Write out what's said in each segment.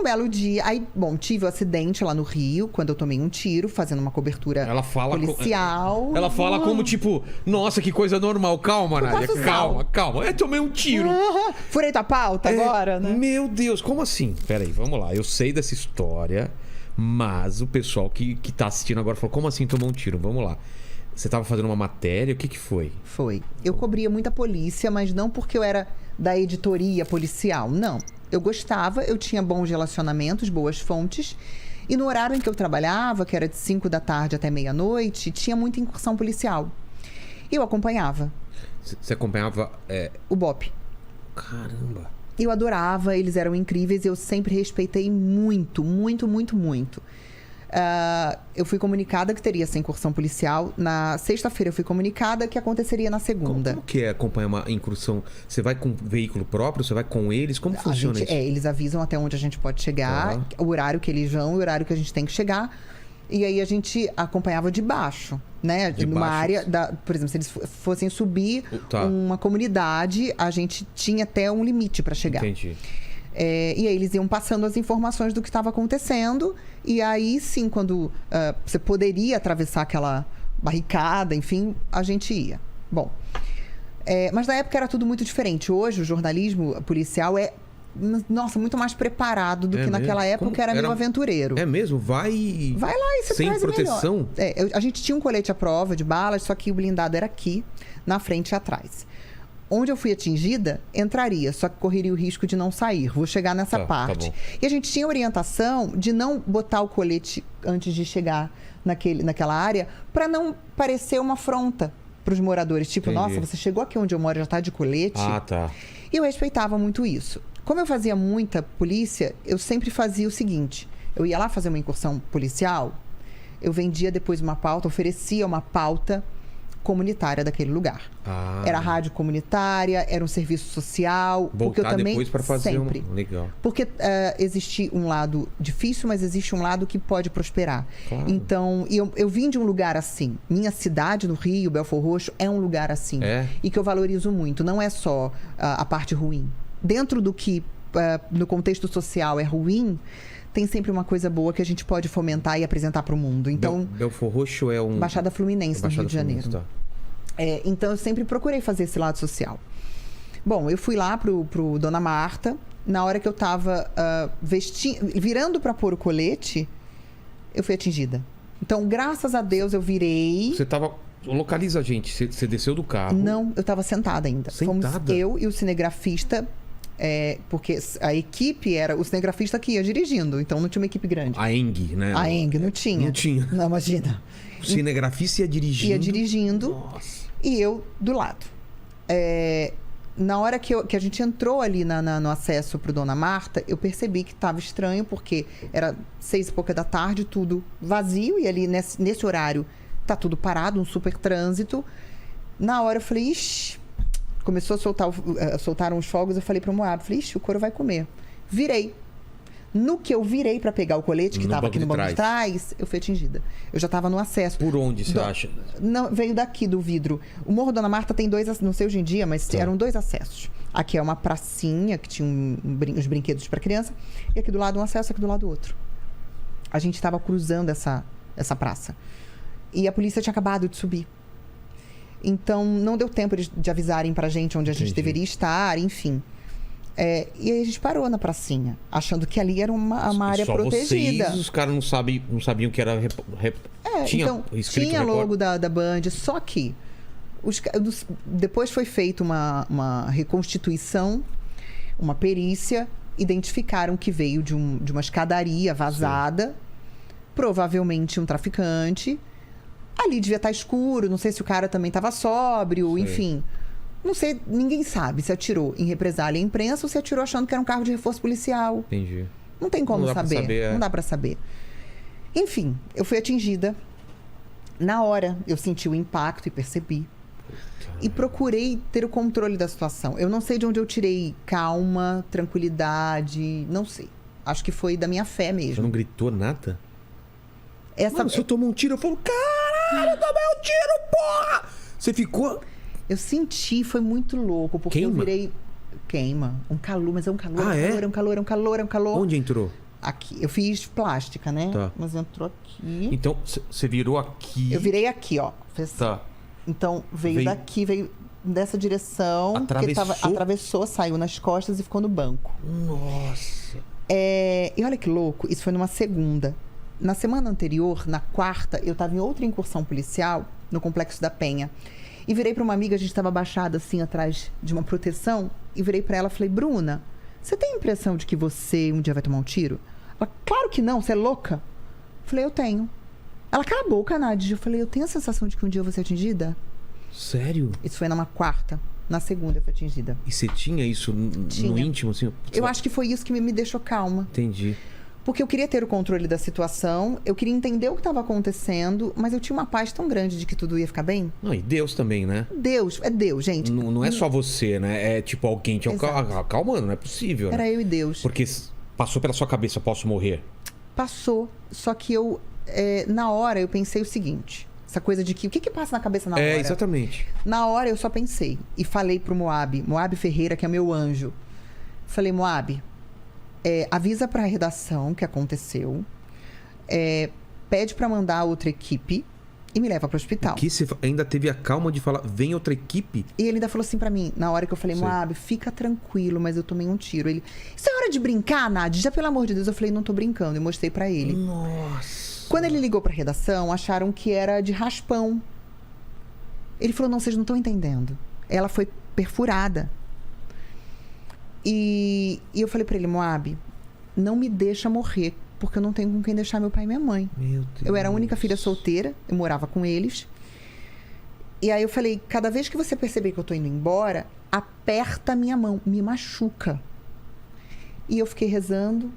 Um belo dia, aí, bom, tive o acidente lá no Rio, quando eu tomei um tiro, fazendo uma cobertura policial. Ela fala como, tipo, nossa, que coisa normal. Calma, Nádia, calma. Eu tomei um tiro. Furei tua pauta agora, né? Meu Deus, como assim? Peraí, vamos lá. Eu sei dessa história, mas o pessoal que tá assistindo agora falou, como assim tomou um tiro? Vamos lá. Você tava fazendo uma matéria, o que foi? Foi. Eu cobria muita polícia, mas não porque eu era da editoria policial, não. Eu gostava, eu tinha bons relacionamentos, boas fontes. E no horário em que eu trabalhava, que era de 5 da tarde até meia-noite, tinha muita incursão policial. Eu acompanhava. Você acompanhava... O BOPE. Caramba. Eu adorava, eles eram incríveis. Eu sempre respeitei muito. Eu fui comunicada que teria essa incursão policial. Na sexta-feira eu fui comunicada que aconteceria na segunda. Como que é acompanhar uma incursão? Você vai com veículo próprio? Você vai com eles? Como funciona isso? Eles avisam até onde a gente pode chegar, o horário que eles vão, o horário que a gente tem que chegar. E aí a gente acompanhava de baixo, né? Numa área, por exemplo, se eles fossem subir uma comunidade, a gente tinha até um limite para chegar. Entendi. E aí eles iam passando as informações do que estava acontecendo. E aí sim, quando você poderia atravessar aquela barricada, enfim, a gente ia. Bom, mas na época era tudo muito diferente. Hoje o jornalismo policial é, nossa, muito mais preparado do que naquela época. Era meio aventureiro. É mesmo? Vai lá e se sem proteção? A gente tinha um colete à prova de balas, só que o blindado era aqui, na frente e atrás. Onde eu fui atingida, entraria, só que correria o risco de não sair. Vou chegar nessa parte. Tá, e a gente tinha orientação de não botar o colete antes de chegar naquela área, para não parecer uma afronta para os moradores. Tipo, Entendi. nossa, você chegou aqui onde eu moro, já está de colete. Ah, tá. E eu respeitava muito isso. Como eu fazia muita polícia, eu sempre fazia o seguinte. Eu ia lá fazer uma incursão policial, eu vendia depois uma pauta, oferecia uma pauta comunitária daquele lugar. Era rádio comunitária, era um serviço social. Voltar porque eu também depois para fazer sempre. Legal. Porque existe um lado difícil, mas existe um lado que pode prosperar. Claro. Então, eu vim de um lugar assim. Minha cidade no Rio, Belford Roxo, é um lugar assim. E que eu valorizo muito. Não é só a parte ruim. Dentro do que, no contexto social, é ruim, tem sempre uma coisa boa que a gente pode fomentar e apresentar para o mundo. Então, Belford Roxo é um... Baixada Fluminense, no Rio de Janeiro. Tá. Então, eu sempre procurei fazer esse lado social. Bom, eu fui lá pro Dona Marta. Na hora que eu estava virando para pôr o colete, eu fui atingida. Então, graças a Deus, eu virei... Você estava... Localiza a gente. Você desceu do carro? Não, eu estava sentada ainda. Sentada? Fomos eu e o cinegrafista... porque a equipe era o cinegrafista que ia dirigindo, então não tinha uma equipe grande. A Eng, né? A Eng, não tinha. Não tinha. Não, imagina. O cinegrafista ia dirigindo. Ia dirigindo. Nossa. E eu do lado. Na hora que a gente entrou ali no acesso pro Dona Marta, eu percebi que estava estranho, porque era 6 e pouca da tarde, tudo vazio, e ali nesse horário tá tudo parado, um super trânsito. Na hora eu falei, ixi... Começou a soltar uns fogos, eu falei pro Moab, falei, ixi, o couro vai comer. Virei. No que eu virei para pegar o colete, que estava aqui no banco de trás, eu fui atingida. Eu já estava no acesso. Por onde você acha? Não, veio daqui do vidro. O Morro Dona Marta tem 2, não sei hoje em dia, mas eram 2 acessos. Aqui é uma pracinha que tinha uns brinquedos para criança, e aqui do lado um acesso, aqui do lado outro. A gente estava cruzando essa praça. E a polícia tinha acabado de subir. Então, não deu tempo de avisarem pra gente onde a gente deveria estar, enfim. E aí a gente parou na pracinha, achando que ali era uma área só protegida. Vocês, os caras não sabiam que era... Tinha logo da Band, só que depois foi feita uma reconstituição, uma perícia, identificaram que veio de uma escadaria vazada, provavelmente um traficante. Ali devia estar escuro, não sei se o cara também estava sóbrio, enfim. Não sei, ninguém sabe se atirou em represália à imprensa ou se atirou achando que era um carro de reforço policial. Entendi. Não tem como saber. Não dá pra saber. Enfim, eu fui atingida. Na hora, eu senti o impacto e percebi. E procurei ter o controle da situação. Eu não sei de onde eu tirei calma, tranquilidade, não sei. Acho que foi da minha fé mesmo. Você não gritou nada? Mano, se eu tomar um tiro, eu falo, caralho, eu tomei um tiro, porra! Você ficou... Eu senti, foi muito louco, porque eu virei... Queima. Um calor, mas é um calor, é um calor. Onde entrou? Aqui. Eu fiz plástica, né? Tá. Mas entrou aqui. Então, você virou aqui. Eu virei aqui, ó. Fez assim. Tá. Então, veio daqui, veio dessa direção. Atravessou, saiu nas costas e ficou no banco. Nossa. E olha que louco, isso foi numa segunda. Na semana anterior, na quarta, eu tava em outra incursão policial, no Complexo da Penha. E virei para uma amiga, a gente estava abaixada assim, atrás de uma proteção. E virei para ela e falei, Bruna, você tem a impressão de que você um dia vai tomar um tiro? Ela, claro que não, você é louca. Eu falei, eu tenho. Ela, cala a boca, Nádia. Eu falei, eu tenho a sensação de que um dia eu vou ser atingida. Sério? Isso foi numa quarta. Na segunda eu fui atingida. E você tinha isso no íntimo, assim? Eu acho que foi isso que me deixou calma. Entendi. Porque eu queria ter o controle da situação, eu queria entender o que estava acontecendo, mas eu tinha uma paz tão grande de que tudo ia ficar bem. Não, e Deus também, né? Deus, é Deus, gente. Não é só você, né? É tipo alguém te acalmando, não é possível. Era né? eu e Deus. Porque passou pela sua cabeça, posso morrer? Passou, só que eu, na hora, eu pensei o seguinte... Essa coisa de que... O que passa na cabeça na hora? Exatamente. Na hora, eu só pensei. E falei pro Moab Ferreira, que é meu anjo. Falei, Moab, avisa pra redação que aconteceu. Pede pra mandar outra equipe e me leva pro hospital. Que você ainda teve a calma de falar, vem outra equipe? E ele ainda falou assim pra mim, na hora que eu falei, Moab, fica tranquilo, mas eu tomei um tiro. Ele, isso é hora de brincar, Nádia? Já pelo amor de Deus. Eu falei, não tô brincando. E mostrei pra ele. Nossa. Quando ele ligou pra redação, acharam que era de raspão. Ele falou, não, vocês não estão entendendo. Ela foi perfurada. E eu falei pra ele, Moab, não me deixa morrer, porque eu não tenho com quem deixar meu pai e minha mãe. Meu Deus. Eu era a única filha solteira, eu morava com eles. E aí eu falei, cada vez que você perceber que eu tô indo embora, aperta a minha mão, me machuca. E eu fiquei rezando.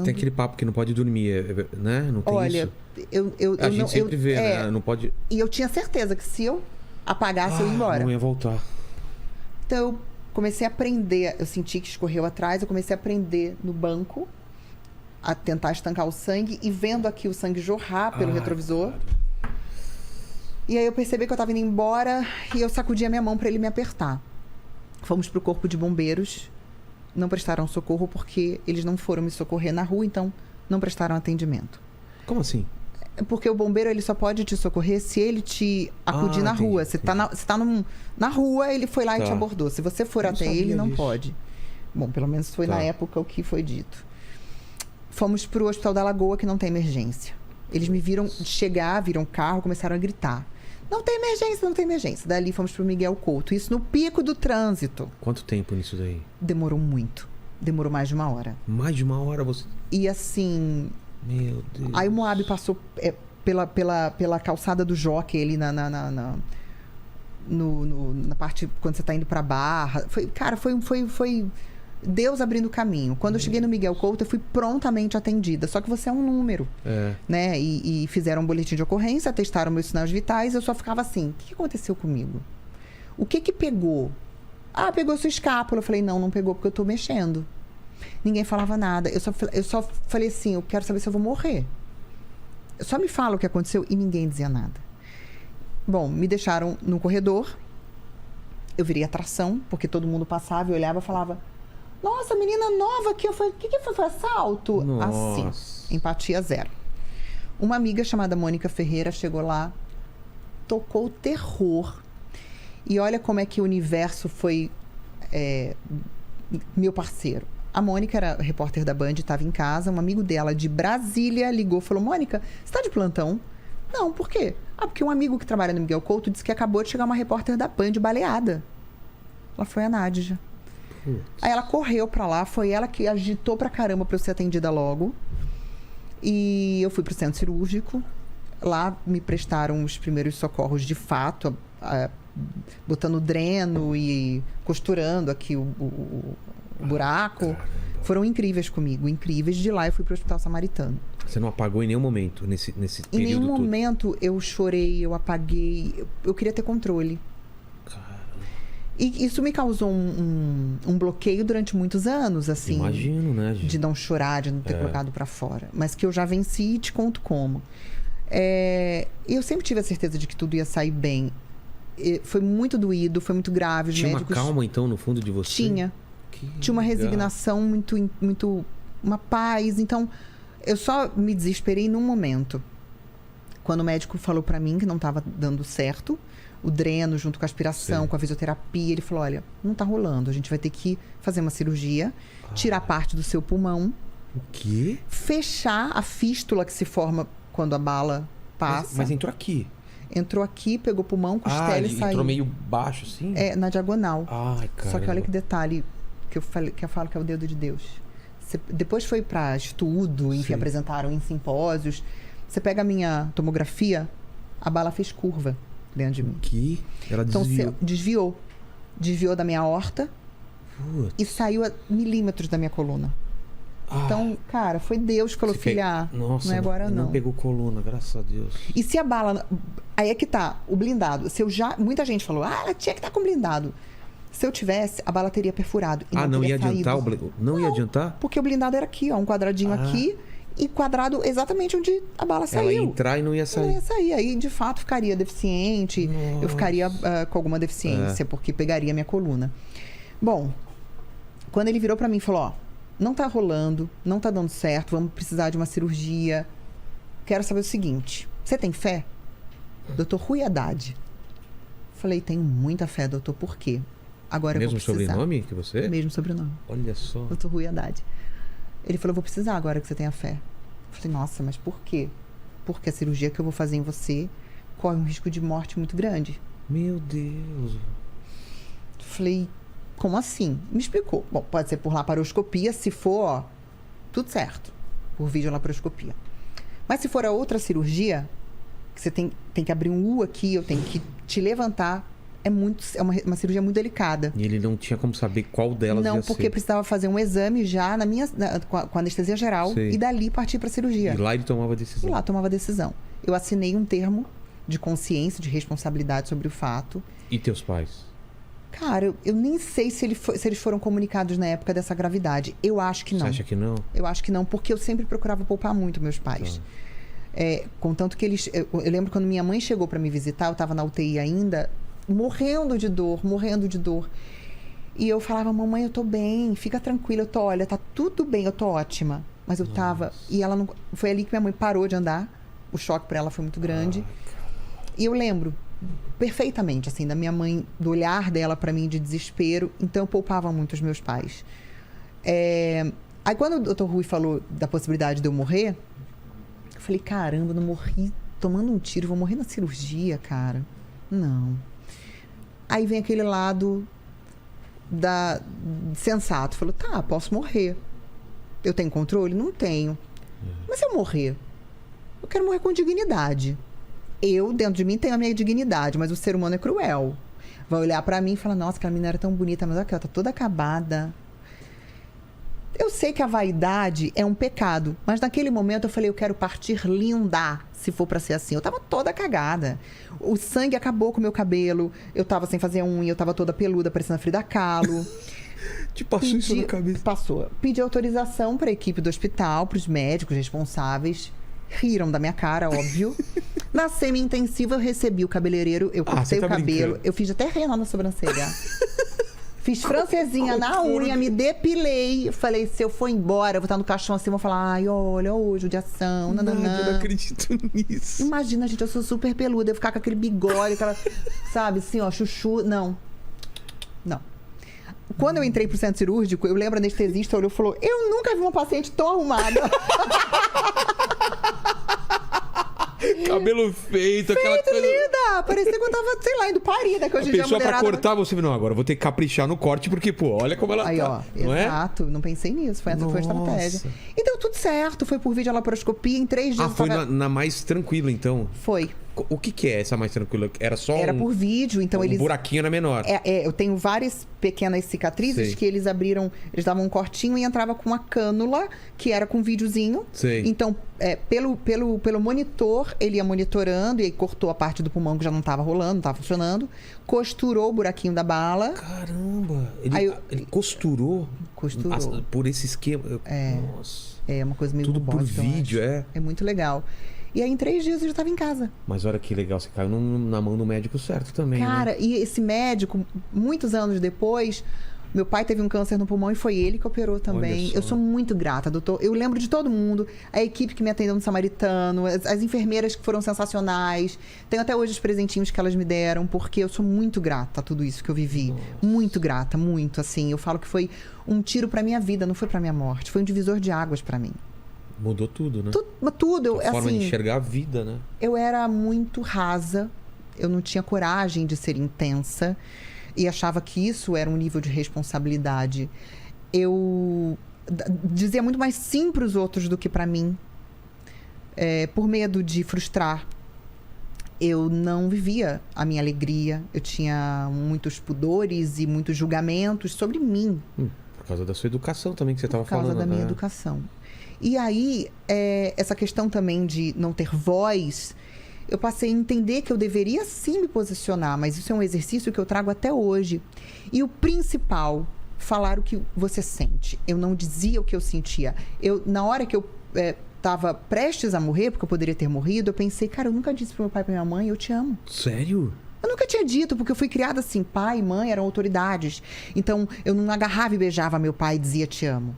Tem aquele papo que não pode dormir, né? Não tem Olha, isso? A gente sempre vê, né? Não pode... E eu tinha certeza que se eu apagasse, eu ia embora. Não ia voltar. Então, eu comecei a aprender. Eu senti que escorreu atrás. Eu comecei a prender no banco. A tentar estancar o sangue. E vendo aqui o sangue jorrar pelo retrovisor. Cara. E aí, eu percebi que eu tava indo embora. E eu sacudi a minha mão para ele me apertar. Fomos pro corpo de bombeiros. Não prestaram socorro porque eles não foram me socorrer na rua. Então, não prestaram atendimento. Como assim? Porque o bombeiro ele só pode te socorrer se ele te acudir na rua. Você tá na rua, ele foi lá e te abordou. Se você for até ele, não pode. Bom, pelo menos foi na época o que foi dito. Fomos pro Hospital da Lagoa, que não tem emergência. Eles me viram chegar, viram carro, começaram a gritar. Não tem emergência, não tem emergência. Dali fomos pro Miguel Couto. Isso no pico do trânsito. Quanto tempo nisso daí? Demorou muito. Demorou mais de 1 hora. Mais de 1 hora você... E assim... Meu Deus. Aí o Moab passou pela calçada do Jockey ali na parte quando você tá indo pra Barra. Foi Deus abrindo o caminho. Quando eu cheguei no Miguel Couto, eu fui prontamente atendida. Só que você é um número. Né? E fizeram um boletim de ocorrência, atestaram meus sinais vitais. Eu só ficava assim, o que aconteceu comigo? O que pegou? Ah, pegou sua escápula. Eu falei, não pegou porque eu tô mexendo. Ninguém falava nada. Eu só falei assim, eu quero saber se eu vou morrer. Só me fala o que aconteceu e ninguém dizia nada. Bom, me deixaram no corredor. Eu virei atração, porque todo mundo passava e olhava e falava, nossa, menina nova aqui. Eu falei, o que foi assalto? Nossa. Assim, empatia zero. Uma amiga chamada Mônica Ferreira chegou lá, tocou terror. E olha como é que o universo foi meu parceiro. A Mônica era repórter da Band, estava em casa. Um amigo dela de Brasília ligou e falou, Mônica, você está de plantão? Não, por quê? Porque um amigo que trabalha no Miguel Couto disse que acabou de chegar uma repórter da Band baleada. Ela foi a Nádia. Aí ela correu pra lá, foi ela que agitou pra caramba pra eu ser atendida logo. E eu fui pro centro cirúrgico. Lá me prestaram os primeiros socorros de fato, botando dreno e costurando aqui o buraco. Caramba. Foram incríveis comigo, incríveis. De lá eu fui pro Hospital Samaritano. Você não apagou em nenhum momento nesse período todo? Em nenhum momento eu chorei, eu apaguei. Eu queria ter controle. E isso me causou um bloqueio durante muitos anos, assim. Imagino, né, gente? De não chorar, de não ter colocado pra fora. Mas que eu já venci e te conto como. Eu sempre tive a certeza de que tudo ia sair bem. Foi muito doído, foi muito grave. Os Tinha médicos... uma calma, então, no fundo de você? Tinha. Tinha uma resignação muito uma paz. Então, eu só me desesperei num momento. Quando o médico falou pra mim que não tava dando certo, o dreno junto com a aspiração, com a fisioterapia, ele falou, olha, não tá rolando, a gente vai ter que fazer uma cirurgia, tirar parte do seu pulmão. O quê? Fechar a fístula que se forma quando a bala passa. Mas entrou aqui. Entrou aqui, pegou o pulmão, costela e saiu. Entrou meio baixo, assim? Na diagonal. Ai, cara. Só que olha que detalhe que eu falo que é o dedo de Deus. Depois foi pra estudo, enfim, apresentaram em simpósios. Você pega a minha tomografia, a bala fez curva dentro de mim. Que? Ela desviou. Então, desviou. Desviou da minha aorta e saiu a milímetros da minha coluna. Então, cara, foi Deus que falou, filha, nossa, não é agora não. Não pegou coluna, graças a Deus. E se a bala... Aí é que tá, o blindado. Se eu já... Muita gente falou, ela tinha que estar com blindado. Se eu tivesse, a bala teria perfurado. E não ia adiantar? Não ia adiantar? Porque o blindado era aqui, ó, um quadradinho aqui e quadrado exatamente onde a bala saiu. Ela ia entrar e não ia sair. Não ia sair. Aí, de fato, ficaria deficiente. Nossa. Eu ficaria com alguma deficiência, porque pegaria minha coluna. Bom, quando ele virou pra mim e falou, ó, não tá rolando, não tá dando certo, vamos precisar de uma cirurgia. Quero saber o seguinte, você tem fé? Dr. Rui Haddad. Falei, tenho muita fé, doutor, por quê? Agora eu vou precisar. Mesmo sobrenome que você? Mesmo sobrenome. Olha só. Dr. Rui Haddad. Ele falou, vou precisar agora que você tenha fé. Falei, nossa, mas por quê? Porque a cirurgia que eu vou fazer em você corre um risco de morte muito grande. Meu Deus. Falei, como assim? Me explicou. Bom, pode ser por laparoscopia, se for, ó, tudo certo. Por videolaparoscopia. Mas se for a outra cirurgia, que você tem que abrir um U aqui, eu tenho que te levantar, é uma cirurgia muito delicada. E ele não tinha como saber qual delas ia ser? Não, porque precisava fazer um exame já com anestesia geral e dali partir para a cirurgia. E lá ele tomava a decisão? E lá tomava a decisão. Eu assinei um termo de consciência, de responsabilidade sobre o fato. E teus pais? Cara, eu nem sei se eles foram comunicados na época dessa gravidade. Eu acho que não. Você acha que não? Eu acho que não, porque eu sempre procurava poupar muito meus pais. Contanto que eles... Eu lembro quando minha mãe chegou para me visitar, eu estava na UTI ainda, morrendo de dor. E eu falava, mamãe, eu tô bem, fica tranquila, olha, tá tudo bem, eu tô ótima. Mas eu tava... E ela não... Foi ali que minha mãe parou de andar. O choque para ela foi muito grande. E eu lembro perfeitamente, assim, da minha mãe, do olhar dela para mim de desespero. Então eu poupava muito os meus pais. Aí quando o Dr. Rui falou da possibilidade de eu morrer, eu falei, caramba, eu não morri tomando um tiro, vou morrer na cirurgia, cara. Não. Aí vem aquele lado sensato. Falou, tá, posso morrer. Eu tenho controle? Não tenho. Mas se eu morrer, eu quero morrer com dignidade. Eu, dentro de mim, tenho a minha dignidade, mas o ser humano é cruel. Vai olhar pra mim e falar, nossa, aquela menina era tão bonita, mas olha aqui, ela tá toda acabada. Eu sei que a vaidade é um pecado, mas naquele momento eu falei, eu quero partir linda, se for pra ser assim. Eu tava toda cagada. O sangue acabou com o meu cabelo, eu tava sem fazer unha, eu tava toda peluda, parecendo a Frida Kahlo. Te passou isso na cabeça? Passou. Pedi autorização pra equipe do hospital, pros médicos responsáveis. Riram da minha cara, óbvio. Na semi-intensiva eu recebi o cabeleireiro, eu cortei o cabelo, brincando. Eu fiz até renal na sobrancelha. Fiz francesinha na unha, me depilei. Falei, se eu for embora, eu vou estar no caixão assim, vou falar, ai, olha, judiação, Eu não acredito nisso. Imagina, gente, eu sou super peluda, eu ficar com aquele bigode, aquela, sabe, assim, ó, chuchu. Não. Quando eu entrei pro centro cirúrgico, eu lembro, a anestesista olhou e falou, eu nunca vi uma paciente tão arrumada. Cabelo feito, aquela coisa... linda! Parecia que eu tava, sei lá, indo parida, que hoje em dia a pessoa mulherada... pra cortar, você não, agora eu vou ter que caprichar no corte, porque, pô, olha como ela aí, tá. Ó, não exato, não pensei nisso, foi a estratégia. E deu tudo certo, foi por videolaparoscopia, em 3 dias... foi na mais tranquila, então? Foi. O que é essa mais tranquila? Era só Era por vídeo, então eles... buraquinho era menor. Eu tenho várias pequenas cicatrizes que eles abriram, eles davam um cortinho e entrava com uma cânula, que era com videozinho. Sei. Então, pelo monitor, ele ia monitorando e aí cortou a parte do pulmão que já não estava rolando, não estava funcionando. Costurou o buraquinho da bala. Caramba! Ele costurou? Costurou. Por esse esquema? Nossa. É uma coisa meio tudo robótica, por vídeo, É muito legal. E aí, em 3 dias, eu já estava em casa. Mas olha que legal, você caiu na mão do médico certo também, cara, né? E esse médico, muitos anos depois, Meu pai teve um câncer no pulmão e foi ele que operou também. Eu sou muito grata, doutor. Eu lembro de todo mundo, a equipe que me atendeu no Samaritano, as enfermeiras que foram sensacionais. Tenho até hoje os presentinhos que elas me deram, porque eu sou muito grata a tudo isso que eu vivi. Nossa. Muito grata, muito, assim. Eu falo que foi um tiro pra minha vida, não foi pra minha morte. Foi um divisor de águas pra mim. Mudou tudo, né? Tudo. A forma assim, de enxergar a vida, né? Eu era muito rasa, eu não tinha coragem de ser intensa. E achava que isso era um nível de responsabilidade. Eu dizia muito mais sim para os outros do que para mim. Por medo de frustrar. Eu não vivia a minha alegria. Eu tinha muitos pudores e muitos julgamentos sobre mim. Por causa da sua educação também, que você estava falando. Por causa da minha educação. E aí, essa questão também de não ter voz... Eu passei a entender que eu deveria sim me posicionar, mas isso é um exercício que eu trago até hoje. E o principal, falar o que você sente. Eu não dizia o que eu sentia. Na hora que eu estava prestes a morrer, porque eu poderia ter morrido, eu pensei, cara, eu nunca disse pro meu pai e pra minha mãe, eu te amo. Sério? Eu nunca tinha dito, porque eu fui criada assim, pai e mãe eram autoridades. Então, eu não agarrava e beijava meu pai e dizia te amo.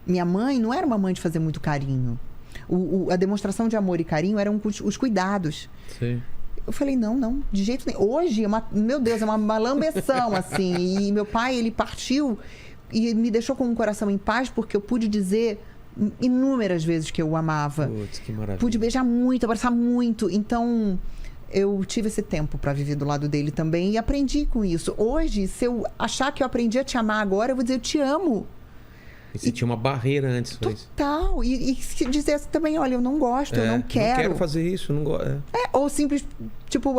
Minha mãe não era uma mãe de fazer muito carinho. A demonstração de amor e carinho eram os cuidados. Sim. Eu falei, não, de jeito nenhum. Hoje, meu Deus, é uma lambeção, assim. E meu pai, ele partiu e me deixou com um coração em paz, porque eu pude dizer inúmeras vezes que eu o amava. Putz, que maravilha. Pude beijar muito, abraçar muito. Então, eu tive esse tempo para viver do lado dele também e aprendi com isso. Hoje, se eu achar que eu aprendi a te amar agora, eu vou dizer, eu te amo. E você tinha uma barreira antes, foi isso? Total. E se dissesse também, olha, eu não gosto, eu não quero. Não quero fazer isso, não gosto. Ou simples, tipo,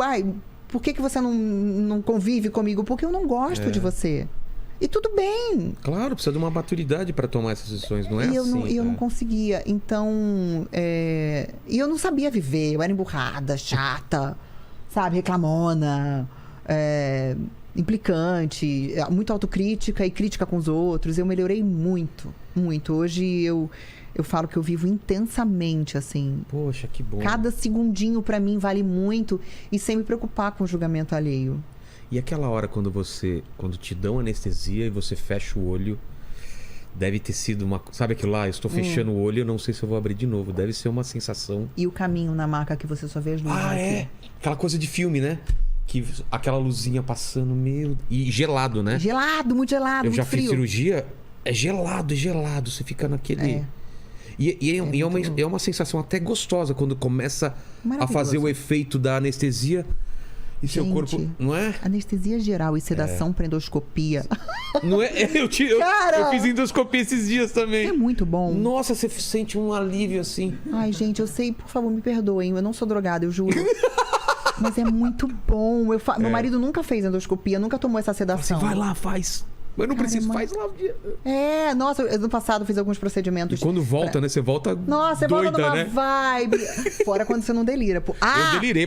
por que você não convive comigo? Porque eu não gosto de você. E tudo bem. Claro, precisa de uma maturidade para tomar essas decisões, não é assim? E eu não conseguia. Então, e eu não sabia viver. Eu era emburrada, chata, sabe? Reclamona, implicante, muito autocrítica e crítica com os outros. Eu melhorei muito, muito. Hoje eu falo que eu vivo intensamente, assim. Poxa, que bom. Cada segundinho pra mim vale muito e sem me preocupar com o julgamento alheio. E aquela hora quando te dão anestesia e você fecha o olho, deve ter sido uma... Sabe aquilo lá? Eu estou fechando o olho, eu não sei se eu vou abrir de novo. Deve ser uma sensação... E o caminho na maca que você só vê as luzes aqui. Aquela coisa de filme, né? Que aquela luzinha passando, e gelado, né? Gelado, muito gelado, eu muito já frio. Fiz cirurgia, é gelado. Você fica naquele... É uma sensação até gostosa quando começa a fazer o efeito da anestesia e seu corpo, não é? Anestesia geral e sedação para endoscopia. Não é? Eu fiz endoscopia esses dias também. É muito bom. Nossa, você sente um alívio assim. Ai, gente, eu sei, por favor, me perdoem. Eu não sou drogada, eu juro. Mas é muito bom. Meu marido nunca fez endoscopia, nunca tomou essa sedação. Você vai lá, faz. Mas não preciso, faz lá um dia. Nossa, ano passado eu fiz alguns procedimentos. E quando volta, né? Você volta Nossa, você doida, volta numa né? vibe. Fora quando você não delira. Eu delirei,